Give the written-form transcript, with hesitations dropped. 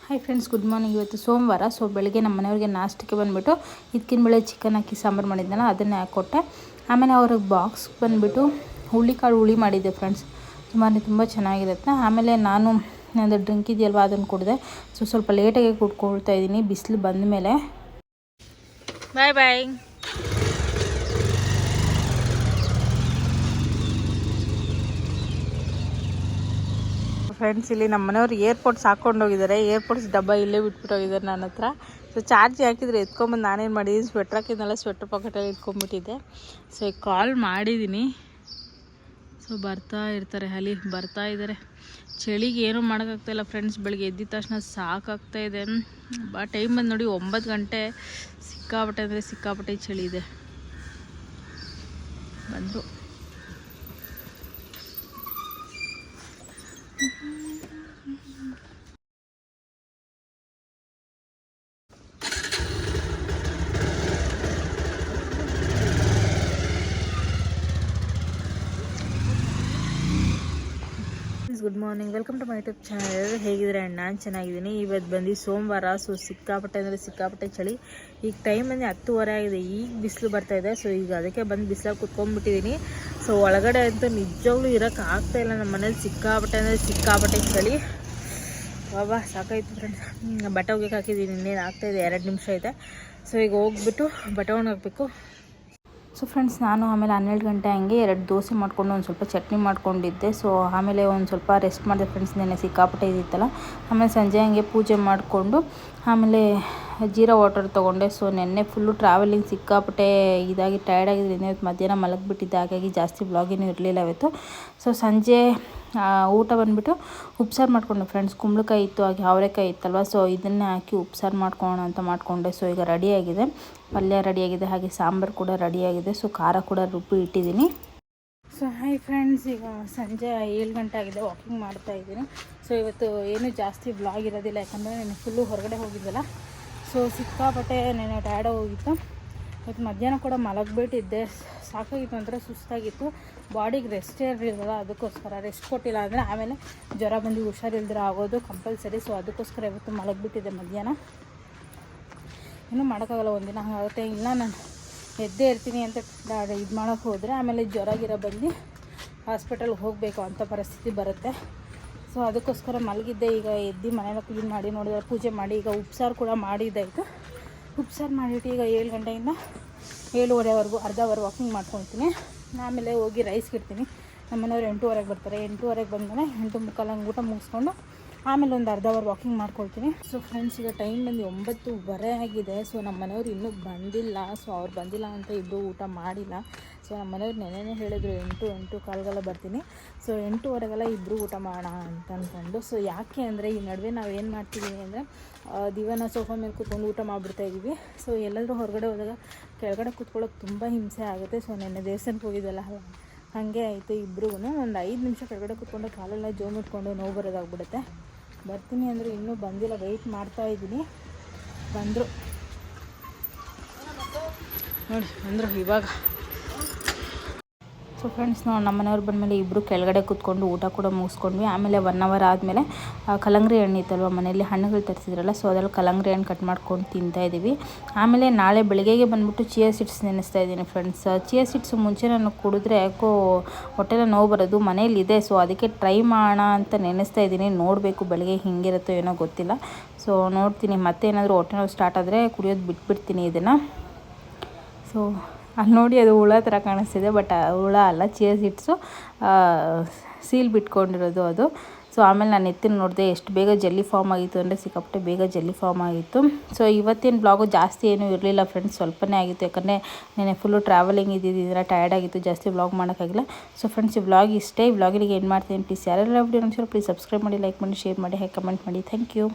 Hi friends, good morning. ಇವತ್ತು ಸೋಮವಾರ. So ಬೆಳಗ್ಗೆ ನಮ್ಮ ಮನೆಯವ್ರಿಗೆ ನಾಷ್ಟಕ್ಕೆ ಬಂದುಬಿಟ್ಟು ಇದಕ್ಕಿನ ಬೇಳೆ ಚಿಕನ್ ಹಾಕಿ ಸಾಂಬಾರು ಮಾಡಿದ್ನಲ್ಲ ಅದನ್ನೇ ಹಾಕ್ಕೊಟ್ಟೆ. ಆಮೇಲೆ ಅವ್ರಿಗೆ ಬಾಕ್ಸ್ ಬಂದುಬಿಟ್ಟು ಹುಳ್ಳಿಕಾಳು ಹುಳಿ ಮಾಡಿದ್ದೆ ಫ್ರೆಂಡ್ಸ್. ತುಂಬ ಚೆನ್ನಾಗಿರುತ್ತೆ. ಆಮೇಲೆ ನಾನು ನಂದು ಡ್ರಿಂಕ್ ಇದೆಯಲ್ವ ಅದನ್ನು ಕುಡಿದೆ. ಸೊ ಸ್ವಲ್ಪ ಲೇಟಾಗಿ ಕುಡ್ಕೊಳ್ತಾ ಇದ್ದೀನಿ ಬಿಸಿಲು ಬಂದ ಮೇಲೆ. ಬಾಯ್ ಬಾಯ್. ಫ್ರೆಂಡ್ಸ್, ಇಲ್ಲಿ ನಮ್ಮ ಮನೆಯವ್ರು ಏರ್ಪೋರ್ಟ್ಸ್ ಹಾಕ್ಕೊಂಡೋಗಿದ್ದಾರೆ. ಏರ್ಪೋರ್ಟ್ಸ್ ಡಬ್ಬ ಇಲ್ಲೇ ಬಿಟ್ಬಿಟ್ಟೋಗಿದ್ದಾರೆ ನನ್ನ ಹತ್ರ. ಸೊ ಚಾರ್ಜ್ ಹಾಕಿದರೆ ಎತ್ಕೊಂಬಂದು ನಾನೇನು ಮಾಡಿದ್ದೀನಿ, ಸ್ವೆಟ್ರ್ ಹಾಕಿದ್ನಲ್ಲ, ಸ್ವೆಟ್ರ್ ಪಾಕೆಟಲ್ಲಿ ಇಟ್ಕೊಂಡ್ಬಿಟ್ಟಿದ್ದೆ. ಸೊ ಈಗ ಕಾಲ್ ಮಾಡಿದ್ದೀನಿ. ಸೊ ಬರ್ತಾ ಇರ್ತಾರೆ, ಅಲ್ಲಿ ಬರ್ತಾ ಇದ್ದಾರೆ. ಚಳಿಗೆ ಏನೂ ಮಾಡೋಕ್ಕಾಗ್ತಾಯಿಲ್ಲ ಫ್ರೆಂಡ್ಸ್. ಬೆಳಗ್ಗೆ ಎದ್ದಿದ ತಕ್ಷಣ ಸಾಕಾಗ್ತಾಯಿದೆ. ಟೈಮ್ ಬಂದು ನೋಡಿ 9 ಗಂಟೆ. ಸಿಕ್ಕಾಪಟ್ಟೆ ಅಂದರೆ ಸಿಕ್ಕಾಪಟ್ಟೆ ಚಳಿ ಇದೆ. ಬಂದರು. Good morning, welcome to my YouTube channel. ಹೇಗಿದ್ರೆ ನಾನು ಚೆನ್ನಾಗಿದ್ದೀನಿ. ಇವತ್ತು ಬಂದು ಸೋಮವಾರ. ಸೊ ಸಿಕ್ಕಾಪಟ್ಟೆ ಅಂದರೆ ಸಿಕ್ಕಾಪಟ್ಟೆ ಚಳಿ. ಈಗ ಟೈಮ್ ಬಂದು 10:30 ಆಗಿದೆ. ಈಗ ಬಿಸಿಲು ಬರ್ತಾಯಿದೆ. ಸೊ ಈಗ ಅದಕ್ಕೆ ಬಂದು ಬಿಸಿಲಾಗಿ ಕುತ್ಕೊಂಡ್ಬಿಟ್ಟಿದ್ದೀನಿ. ಸೊ ಒಳಗಡೆ ಅಂತೂ ನಿಜವಾಗ್ಲೂ ಇರೋಕ್ಕೆ ಆಗ್ತಾಯಿಲ್ಲ. ನಮ್ಮ ಮನೇಲಿ ಸಿಕ್ಕಾಪಟ್ಟೆ ಅಂದರೆ ಸಿಕ್ಕಾಪಟ್ಟೆ ಚಳಿ. ಬಾಬಾ ಸಾಕಾಯ್ತು ಫ್ರೆಂಡ್ಸ್. ಬಟ್ಟೆ ಹೋಗಕ್ಕೆ ಹಾಕಿದ್ದೀನಿ, ಇನ್ನೇನು ಆಗ್ತಾಯಿದೆ, 2 ನಿಮಿಷ ಇದೆ. ಸೊ ಈಗ ಹೋಗ್ಬಿಟ್ಟು ಬಟ್ಟೆ ಒಣಗಾಕಬೇಕು. ಸೊ ಫ್ರೆಂಡ್ಸ್, ನಾನು ಆಮೇಲೆ 12 ಗಂಟೆ ಹಂಗೆ 2 ದೋಸೆ ಮಾಡಿಕೊಂಡು ಒಂದು ಸ್ವಲ್ಪ ಚಟ್ನಿ ಮಾಡ್ಕೊಂಡಿದ್ದೆ. ಸೊ ಆಮೇಲೆ ಒಂದು ಸ್ವಲ್ಪ ರೆಸ್ಟ್ ಮಾಡಿದೆ ಫ್ರೆಂಡ್ಸ್. ನೆನ್ನೆ ಸಿಕ್ಕಾಪಟ್ಟೆ ಇದ್ದಿತ್ತಲ್ಲ. ಆಮೇಲೆ ಸಂಜೆ ಹಂಗೆ ಪೂಜೆ ಮಾಡಿಕೊಂಡು ಆಮೇಲೆ ಜೀರಾ ವಾಟರ್ ತೊಗೊಂಡೆ. ಸೊ ನೆನ್ನೆ ಫುಲ್ಲು ಟ್ರಾವೆಲಿಂಗ್ ಸಿಕ್ಕಾಪಟ್ಟೆ ಇದಾಗಿ ಟಯರ್ಡ್ ಆಗಿದ್ದರಿಂದ ಇವತ್ತು ಮಧ್ಯಾಹ್ನ ಮಲಗಿಬಿಟ್ಟಿದ್ದೆ. ಹಾಗಾಗಿ ಜಾಸ್ತಿ ವ್ಲಾಗೇನೂ ಇರಲಿಲ್ಲ ಇವತ್ತು. ಸೊ ಸಂಜೆ ಊಟ ಬಂದುಬಿಟ್ಟು ಉಪ್ಸಾರು ಮಾಡ್ಕೊಂಡೆ ಫ್ರೆಂಡ್ಸ್. ಕುಂಬಳಕಾಯಿ ಇತ್ತು, ಹಾಗೆ ಅವರೆಕಾಯಿ ಇತ್ತಲ್ವ. ಸೊ ಇದನ್ನೇ ಹಾಕಿ ಉಪ್ಸಾರು ಮಾಡ್ಕೊಳ್ಳೋಣ ಅಂತ ಮಾಡಿಕೊಂಡೆ. ಸೊ ಈಗ ರೆಡಿಯಾಗಿದೆ, ಪಲ್ಯ ರೆಡಿಯಾಗಿದೆ, ಹಾಗೆ ಸಾಂಬಾರು ಕೂಡ ರೆಡಿಯಾಗಿದೆ. ಸೊ ಖಾರ ಕೂಡ ರುಬ್ಬಿ ಇಟ್ಟಿದ್ದೀನಿ. ಸೊ ಹಾಯ್ ಫ್ರೆಂಡ್ಸ್, ಈಗ ಸಂಜೆ 7 ಗಂಟೆ ಆಗಿದೆ. ವಾಕಿಂಗ್ ಮಾಡ್ತಾಯಿದ್ದೀನಿ. ಸೊ ಇವತ್ತು ಏನೂ ಜಾಸ್ತಿ ವ್ಲಾಗ್ ಇರೋದಿಲ್ಲ, ಯಾಕಂದರೆ ನಾನು ಫುಲ್ಲು ಹೊರಗಡೆ ಹೋಗಿದ್ದಲ್ಲ. ಸೊ ಸಿಕ್ಕಾಪಟ್ಟೆ ನೆನೆ ಟಯರ್ಡ್ ಹೋಗಿತ್ತು. ಇವತ್ತು ಮಧ್ಯಾಹ್ನ ಕೂಡ ಮಲಗಿಬಿಟ್ಟಿದ್ದೆ. ಸಾಕಾಗಿತ್ತು, ಒಂಥರ ಸುಸ್ತಾಗಿತ್ತು. ಬಾಡಿಗೆ ರೆಸ್ಟೇ ಇರಲಿಲ್ಲ. ಅದಕ್ಕೋಸ್ಕರ ರೆಸ್ಟ್ ಕೊಟ್ಟಿಲ್ಲ ಅಂದರೆ ಆಮೇಲೆ ಜ್ವರ ಬಂದು ಹುಷಾರಿಲ್ದಿರ ಆಗೋದು ಕಂಪಲ್ಸರಿ. ಸೊ ಅದಕ್ಕೋಸ್ಕರ ಇವತ್ತು ಮಲಗಿಬಿಟ್ಟಿದ್ದೆ ಮಧ್ಯಾಹ್ನ. ಇನ್ನೂ ಮಾಡೋಕ್ಕಾಗಲ್ಲ, ಒಂದಿನ ಹಾಗಾಗುತ್ತೆ. ಇಲ್ಲ ನಾನು ಎದ್ದೇ ಇರ್ತೀನಿ ಅಂತ ಇದು ಮಾಡೋಕ್ಕೆ ಹೋದರೆ ಆಮೇಲೆ ಜ್ವರ ಗಿರ ಬಂದು ಹಾಸ್ಪಿಟಲ್ಗೆ ಹೋಗಬೇಕು ಅಂತ ಪರಿಸ್ಥಿತಿ ಬರುತ್ತೆ. ಸೊ ಅದಕ್ಕೋಸ್ಕರ ಮಲಗಿದ್ದೆ. ಈಗ ಎದ್ದು ಮನೆಯೆಲ್ಲ ಕ್ಲೀನ್ ಮಾಡಿ ನೋಡಿದ್ರೆ ಪೂಜೆ ಮಾಡಿ ಈಗ ಉಪ್ಸಾರು ಕೂಡ ಮಾಡಿದ್ದಾಯಿತು. ಉಪ್ಸಾರು ಮಾಡಿಬಿಟ್ಟು ಈಗ 7 ಗಂಟೆಯಿಂದ 7:30ವರೆಗೂ ಅರ್ಧ ಅವರ್ ವಾಕಿಂಗ್ ಮಾಡ್ಕೊಳ್ತೀನಿ. ಆಮೇಲೆ ಹೋಗಿ ರೈಸ್ಗೆ ಇಡ್ತೀನಿ. ನಮ್ಮ ಮನೆಯವ್ರು 8:30ಗೆ ಬರ್ತಾರೆ. 8:30ಗೆ ಬಂದಮೇಲೆ 8:45 ಹಂಗೆ ಊಟ ಮುಗಿಸ್ಕೊಂಡು ಆಮೇಲೆ ಒಂದು ಅರ್ಧ ಅವರ್ ವಾಕಿಂಗ್ ಮಾಡ್ಕೊಳ್ತೀನಿ. ಸೊ ಫ್ರೆಂಡ್ಸ್, ಈಗ ಟೈಮ್ ಬಂದು 9:15 ಆಗಿದೆ. ಸೊ ನಮ್ಮ ಮನೆಯವ್ರು ಇನ್ನೂ ಬಂದಿಲ್ಲ. ಸೊ ಅವ್ರು ಬಂದಿಲ್ಲ ಅಂತ ಇಬ್ಬರು ಊಟ ಮಾಡಿಲ್ಲ. ಸೊ ನಮ್ಮ ಮನೆಯವ್ರು ನೆನೆನೇ ಹೇಳಿದ್ರು 8:15 ಬರ್ತೀನಿ. ಸೊ 8:15 ಇಬ್ಬರು ಊಟ ಮಾಡೋಣ ಅಂತ ಅಂದ್ಕೊಂಡು. ಸೊ ಯಾಕೆ ಅಂದರೆ ಈ ನಡುವೆ ನಾವು ಏನು ಮಾಡ್ತಿದ್ದೀವಿ ಅಂದರೆ ದಿವಾನ ಸೋಫಾ ಮೇಲೆ ಕೂತ್ಕೊಂಡು ಊಟ ಮಾಡಿಬಿಡ್ತಾಯಿದ್ದೀವಿ. ಸೊ ಎಲ್ಲಾದರೂ ಹೊರಗಡೆ ಹೋದಾಗ ಕೆಳಗಡೆ ಕೂತ್ಕೊಳ್ಳೋಕೆ ತುಂಬ ಹಿಂಸೆ ಆಗುತ್ತೆ. ಸೊ ನೆನ್ನೆ ದೇವಸ್ಥಾನಕ್ಕೆ ಹೋಗಿದ್ದಲ್ಲ, ಹಾಗೆ ಆಯಿತು. ಇಬ್ರಿಗೂ ಒಂದು 5 ನಿಮಿಷ ಕೆಳಗಡೆ ಕೂತ್ಕೊಂಡು ಕಾಲೆಲ್ಲ ಜೋಮ್ ಇಟ್ಕೊಂಡು ನೋವು ಬರೋದಾಗ್ಬಿಡುತ್ತೆ. ಬರ್ತೀನಿ ಅಂದರೆ ಇನ್ನೂ ಬಂದಿಲ್ಲ, ವೆಯ್ಟ್ ಮಾಡ್ತಾಯಿದ್ದೀನಿ. ಬಂದರು ನೋಡಿ, ಬಂದರು ಇವಾಗ. ಸೊ ಫ್ರೆಂಡ್ಸ್, ನಮ್ಮ ಮನೆಯವ್ರು ಬಂದಮೇಲೆ ಇಬ್ಬರು ಕೆಳಗಡೆ ಕೂತ್ಕೊಂಡು ಊಟ ಕೂಡ ಮುಗಿಸ್ಕೊಂಡ್ವಿ. ಆಮೇಲೆ 1 ಅವರ್ ಆದಮೇಲೆ ಕಲ್ಲಂಗಡಿ ಹಣ್ಣು ಇತ್ತಲ್ವ, ಮನೆಯಲ್ಲಿ ಹಣ್ಣುಗಳು ತರಿಸಿದ್ರಲ್ಲ. ಸೊ ಅದ್ರಲ್ಲಿ ಕಲ್ಲಂಗಡಿ ಹಣ್ಣು ಕಟ್ ಮಾಡ್ಕೊಂಡು ತಿಂತಾಯಿದ್ದೀವಿ. ಆಮೇಲೆ ನಾಳೆ ಬೆಳಗ್ಗೆಗೆ ಬಂದುಬಿಟ್ಟು ಚಿಯಾ ಸೀಡ್ಸ್ ನೆನೆಸ್ತಾ ಇದ್ದೀನಿ ಫ್ರೆಂಡ್ಸ್. ಚಿಯಾ ಸೀಡ್ಸ್ ಮುಂಚೆ ನಾನು ಕುಡಿದ್ರೆ ಯಾಕೋ ಹೊಟ್ಟೆಲ್ಲ ನೋವು ಬರೋದು, ಮನೇಲಿದೆ. ಸೊ ಅದಕ್ಕೆ ಟ್ರೈ ಮಾಡೋಣ ಅಂತ ನೆನೆಸ್ತಾ ಇದ್ದೀನಿ. ನೋಡಬೇಕು ಬೆಳಗ್ಗೆ ಹಿಂಗಿರುತ್ತೋ ಏನೋ ಗೊತ್ತಿಲ್ಲ. ಸೊ ನೋಡ್ತೀನಿ, ಮತ್ತೆ ಏನಾದರೂ ಹೊಟ್ಟೆ ನೋವು ಸ್ಟಾರ್ಟ್ ಆದರೆ ಕುಡಿಯೋದು ಬಿಟ್ಬಿಡ್ತೀನಿ ಇದನ್ನು. ಸೊ ಅಲ್ಲಿ ನೋಡಿ, ಅದು ಹುಳ ಥರ ಕಾಣಿಸ್ತಿದೆ, ಬಟ್ ಹುಳ ಅಲ್ಲ, ಚಿಯಾ ಸೀಡ್ಸು ಸೀಲ್ ಬಿಟ್ಕೊಂಡಿರೋದು ಅದು. ಸೊ ಆಮೇಲೆ ನಾನು ಎತ್ತಿನ ನೋಡಿದೆ, ಎಷ್ಟು ಬೇಗ ಜಲ್ಲಿ ಫಾರ್ಮ್ ಆಗಿತ್ತು ಅಂದರೆ ಸಿಕ್ಕಾಪಟ್ಟೆ ಬೇಗ ಜಲ್ಲಿ ಫಾರ್ಮ್ ಆಗಿತ್ತು. ಸೊ ಇವತ್ತಿನ ಬ್ಲಾಗು ಜಾಸ್ತಿ ಏನೂ ಇರಲಿಲ್ಲ ಫ್ರೆಂಡ್ಸ್, ಸ್ವಲ್ಪನೇ ಆಗಿತ್ತು. ಯಾಕಂದರೆ ನೆನೆ ಫುಲ್ಲು ಟ್ರಾವೆಲಿಂಗ್ ಇದ್ದಿದ್ದರೆ ಟಯರ್ಡ್ ಆಗಿತ್ತು, ಜಾಸ್ತಿ ಬ್ಲಾಗ್ ಮಾಡೋಕ್ಕಾಗಿಲ್ಲ. ಸೊ ಫ್ರೆಂಡ್ಸ್, ಈ ಬ್ಲಾಗ್ ಇಷ್ಟೇ. ಈ ಬ್ಲಾಗಿಗೆ ಏನು ಮಾಡ್ತೀನಿ ಪ್ಲೀಸ್ ಯಾರೆಲ್ಲ ವಿಡಿಯೋ ನೋಡ್ತೀರೋ ಪ್ಲೀಸ್ ಸಬ್ಸ್ಕ್ರೈಬ್ ಮಾಡಿ, ಲೈಕ್ ಮಾಡಿ, ಶೇರ್ ಮಾಡಿ, ಹಾಗೆ ಕಮೆಂಟ್ ಮಾಡಿ. Thank you.